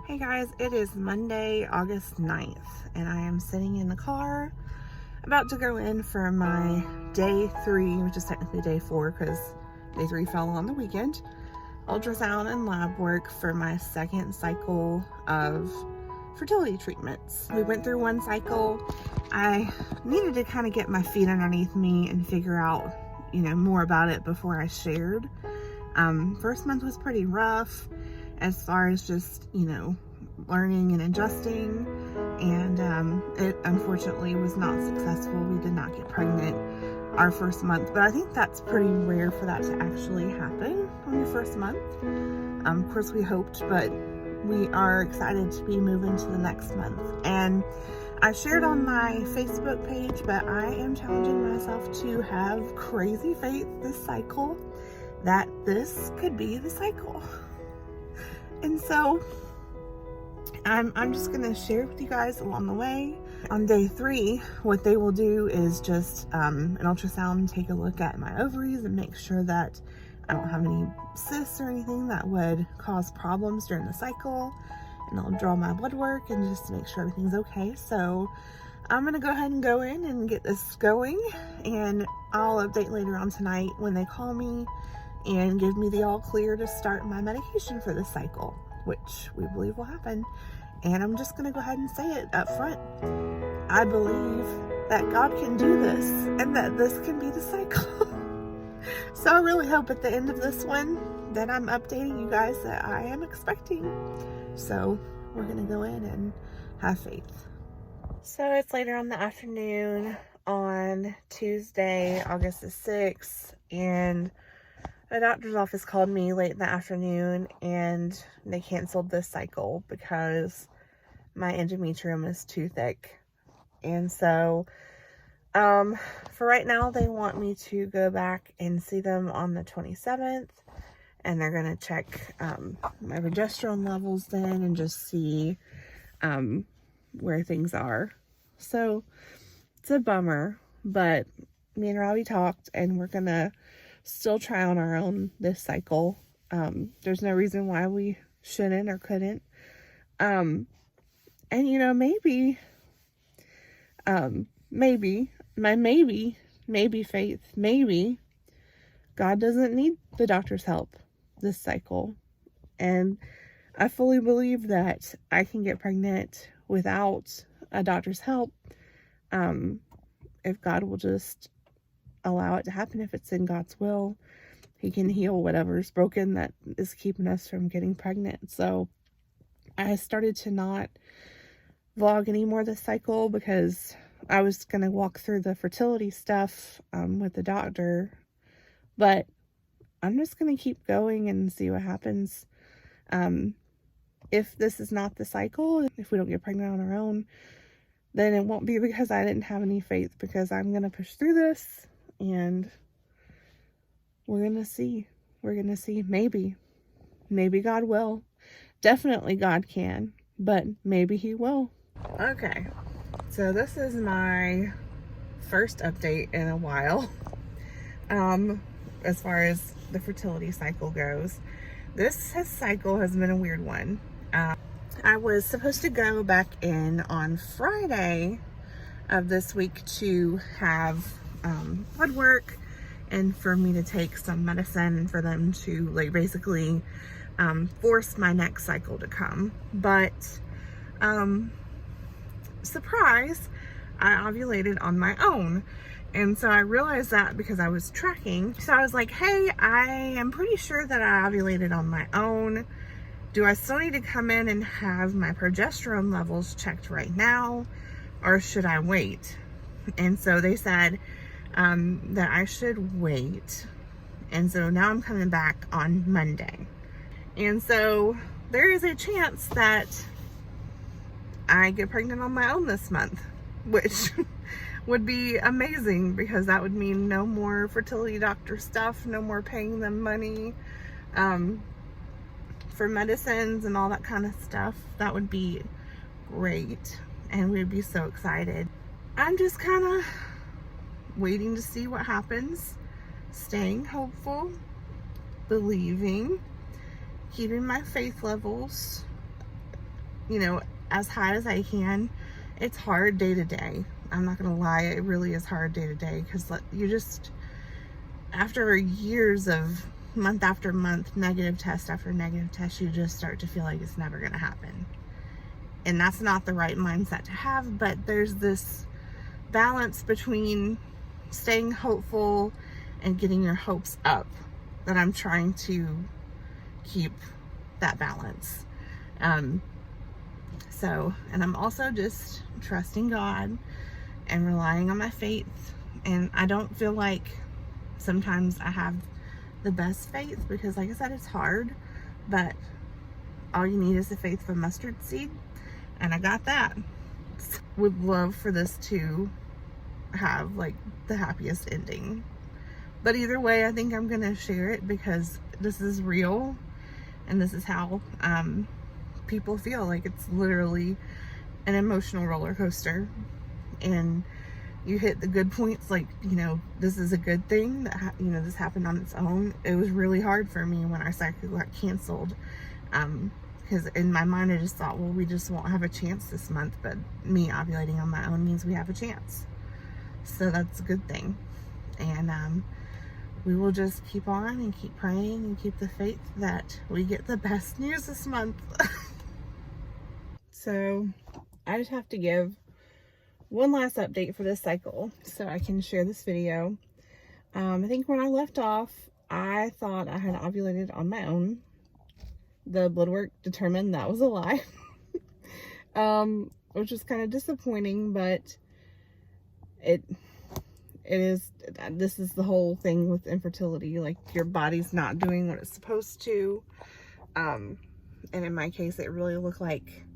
Hey guys, it is Monday, August 9th, and I am sitting in the car about to go in for my day 3, which is technically day 4 because day 3 fell on the weekend, ultrasound and lab work for my second cycle of fertility treatments. We went through one cycle. I needed to kind of get my feet underneath me and figure out, more about it before I shared. First month was pretty rough as far as just, learning and adjusting, and it unfortunately was not successful. We did not get pregnant our first month, but I think that's pretty rare for that to actually happen on your first month. Of course we hoped, but we are excited to be moving to the next month. And I shared on my Facebook page, but I am challenging myself to have crazy faith this cycle that this could be the cycle. And so I'm just gonna share with you guys along the way. On day 3, what they will do is just an ultrasound, take a look at my ovaries and make sure that I don't have any cysts or anything that would cause problems during the cycle. And they'll draw my blood work and just make sure everything's okay. So I'm gonna go ahead and go in and get this going, and I'll update later on tonight when they call me and give me the all clear to start my medication for this cycle, which we believe will happen. And I'm just gonna go ahead and say it up front. I believe that God can do this and that this can be the cycle. So I really hope at the end of this one that I'm updating you guys that I am expecting. So we're gonna go in and have faith. So it's later on the afternoon on Tuesday, August the 6th, and the doctor's office called me late in the afternoon and they canceled this cycle because my endometrium is too thick. And so for right now they want me to go back and see them on the 27th, and they're going to check my progesterone levels then and just see where things are. So it's a bummer, but me and Robbie talked and we're going to still try on our own this cycle. There's no reason why we shouldn't or couldn't. And maybe faith, maybe God doesn't need the doctor's help this cycle. And I fully believe that I can get pregnant without a doctor's help, if God will just allow it to happen. If it's in God's will, he can heal whatever's broken that is keeping us from getting pregnant. So I started to not vlog anymore this cycle because I was going to walk through the fertility stuff with the doctor, but I'm just going to keep going and see what happens. If this is not the cycle, if we don't get pregnant on our own, then it won't be because I didn't have any faith, because I'm going to push through this and we're going to see. We're going to see. Maybe God will. Definitely God can, but maybe he will. Okay, so this is my first update in a while as far as the fertility cycle goes. This cycle has been a weird one. I was supposed to go back in on Friday of this week to have blood work and for me to take some medicine for them to basically force my next cycle to come. But surprise, I ovulated on my own. And so I realized that because I was tracking. So I was like, hey, I am pretty sure that I ovulated on my own. Do I still need to come in and have my progesterone levels checked right now, or should I wait? And so they said that I should wait. And so now I'm coming back on Monday. And so there is a chance that I get pregnant on my own this month, which would be amazing because that would mean no more fertility doctor stuff, no more paying them money for medicines and all that kind of stuff. That would be great and we'd be so excited. I'm just kind of waiting to see what happens, staying hopeful, believing, keeping my faith levels you know, as high as I can. It's hard day to day. I'm not gonna lie, it really is hard day to day, because you just, after years of month after month, negative test after negative test, you just start to feel like it's never gonna happen. And that's not the right mindset to have, but there's this balance between staying hopeful and getting your hopes up that I'm trying to keep that balance. And I'm also just trusting God and relying on my faith. And I don't feel like sometimes I have the best faith, because like I said, it's hard, but all you need is the faith of a mustard seed, and I got that. Would love for this to have like the happiest ending, but either way, I think I'm gonna share it because this is real, and this is how people feel. Like, it's literally an emotional roller coaster, and you hit the good points, like, you know, this is a good thing that you know, this happened on its own. It was really hard for me when our cycle got canceled, because in my mind I just thought, well, we just won't have a chance this month, but me ovulating on my own means we have a chance, so that's a good thing. And we will just keep on and keep praying and keep the faith that we get the best news this month. So I just have to give one last update for this cycle so I can share this video. I think when I left off, I thought I had ovulated on my own. The blood work determined that was a lie, which was kind of disappointing, but this is the whole thing with infertility. Like, your body's not doing what it's supposed to. And in my case, it really looked like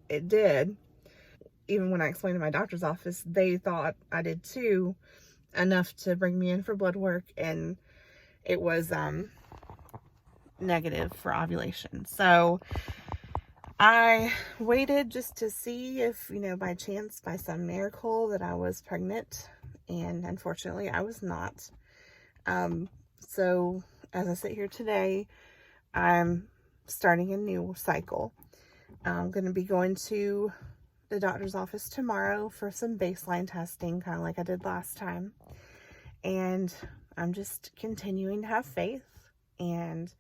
it did. Even when I explained to my doctor's office, they thought I did too, enough to bring me in for blood work, and it was negative for ovulation. So I waited just to see if, you know, by chance, by some miracle, that I was pregnant, and unfortunately I was not. So as I sit here today, I'm starting a new cycle. I'm going to be going to the doctor's office tomorrow for some baseline testing, kind of like I did last time. And I'm just continuing to have faith and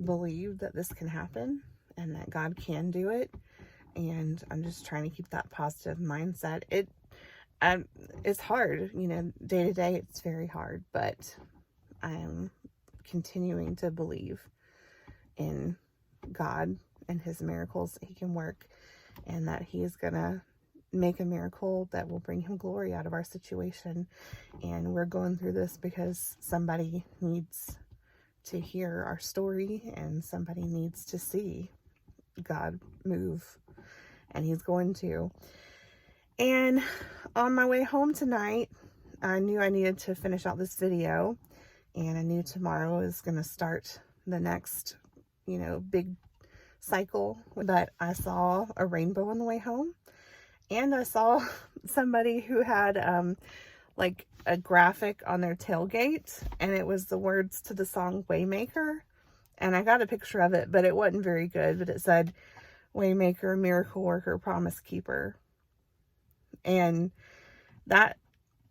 believe that this can happen and that God can do it. And I'm just trying to keep that positive mindset. It's hard, you know, day to day, it's very hard, but I am continuing to believe in God and his miracles that he can work, and that he is gonna make a miracle that will bring him glory out of our situation. And we're going through this because somebody needs to hear our story, and somebody needs to see God move, and he's going to. And on my way home tonight, I knew I needed to finish out this video, and I knew tomorrow is going to start the next, you know, big cycle. But I saw a rainbow on the way home, and I saw somebody who had like a graphic on their tailgate, and it was the words to the song Waymaker, and I got a picture of it, but it wasn't very good. But it said, Waymaker, miracle worker, promise keeper. And that,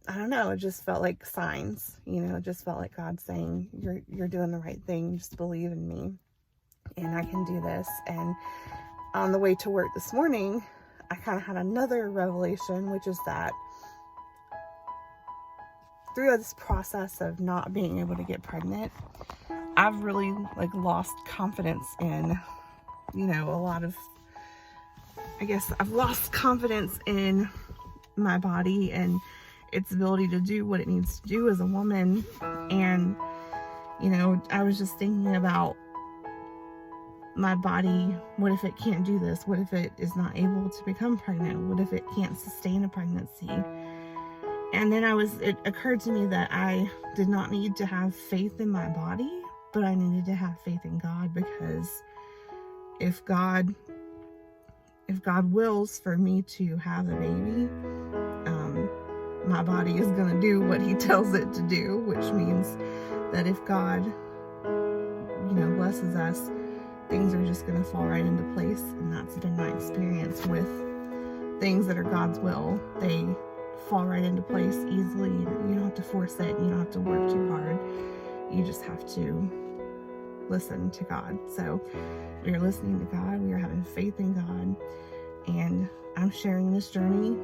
I don't know, it just felt like signs, you know, it just felt like God saying, you're doing the right thing, just believe in me, and I can do this. And on the way to work this morning, I kind of had another revelation, which is that through this process of not being able to get pregnant, I've really like lost confidence in, you know, I've lost confidence in my body and its ability to do what it needs to do as a woman. And, you know, I was just thinking about my body. What if it can't do this? What if it is not able to become pregnant? What if it can't sustain a pregnancy? And then it occurred to me that I did not need to have faith in my body, but I needed to have faith in God, because if God wills for me to have a baby, my body is going to do what he tells it to do, which means that if God, you know, blesses us things are just going to fall right into place. And that's been my experience with things that are God's will. They fall right into place easily. You don't have to force it. You don't have to work too hard. You just have to listen to God. So we are listening to God. We are having faith in God. And I'm sharing this journey,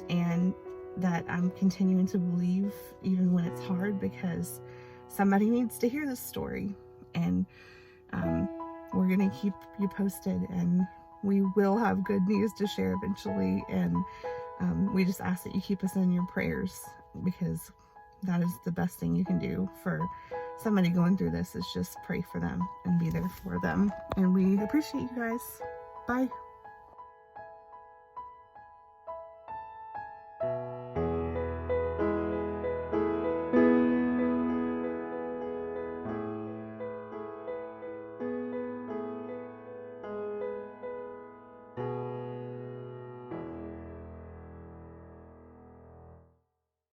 and that I'm continuing to believe even when it's hard, because somebody needs to hear this story. And we're going to keep you posted, and we will have good news to share eventually. And we just ask that you keep us in your prayers, because that is the best thing you can do for somebody going through this, is just pray for them and be there for them. And we appreciate you guys. Bye.